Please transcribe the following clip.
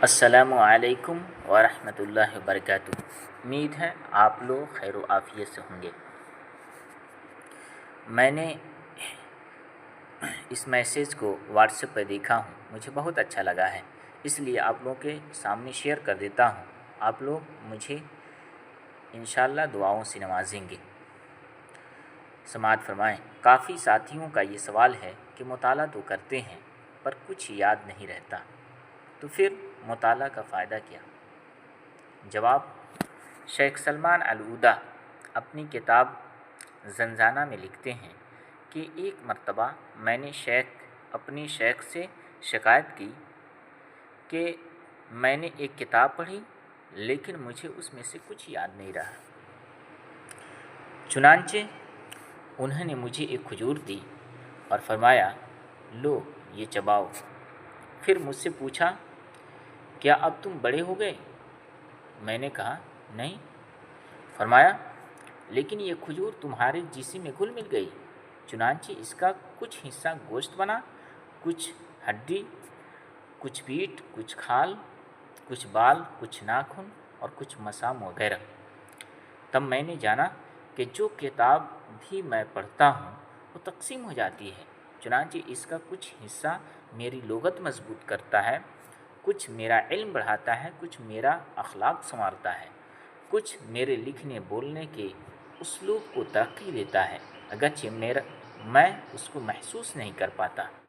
السلام علیکم ورحمۃ اللہ وبرکاتہ۔ امید ہے آپ لوگ خیر و عافیت سے ہوں گے۔ میں نے اس میسیج کو واٹس ایپ پہ دیکھا ہوں، مجھے بہت اچھا لگا ہے، اس لیے آپ لوگوں کے سامنے شیئر کر دیتا ہوں۔ آپ لوگ مجھے انشاءاللہ دعاؤں سے نوازیں گے۔ سماعت فرمائیں۔ کافی ساتھیوں کا یہ سوال ہے کہ مطالعہ تو کرتے ہیں پر کچھ یاد نہیں رہتا، تو پھر مطالعہ کا فائدہ کیا؟ جواب: شیخ سلمان العودہ اپنی کتاب زنزانہ میں لکھتے ہیں کہ ایک مرتبہ میں نے اپنی شیخ سے شکایت کی کہ میں نے ایک کتاب پڑھی لیکن مجھے اس میں سے کچھ یاد نہیں رہا۔ چنانچہ انہوں نے مجھے ایک کھجور دی اور فرمایا، لو یہ چباؤ۔ پھر مجھ سے پوچھا، کیا اب تم بڑے ہو گئے؟ میں نے کہا، نہیں۔ فرمایا، لیکن یہ کھجور تمہارے جسم میں گھل مل گئی، چنانچہ اس کا کچھ حصہ گوشت بنا، کچھ ہڈی، کچھ پیٹھ، کچھ کھال، کچھ بال، کچھ ناخن اور کچھ مسام وغیرہ۔ تب میں نے جانا کہ جو کتاب بھی میں پڑھتا ہوں وہ تقسیم ہو جاتی ہے، چنانچہ اس کا کچھ حصہ میری لغت مضبوط کرتا ہے، کچھ میرا علم بڑھاتا ہے، کچھ میرا اخلاق سنوارتا ہے، کچھ میرے لکھنے بولنے کے اسلوب کو ترقی دیتا ہے، اگرچہ میں اس کو محسوس نہیں کر پاتا۔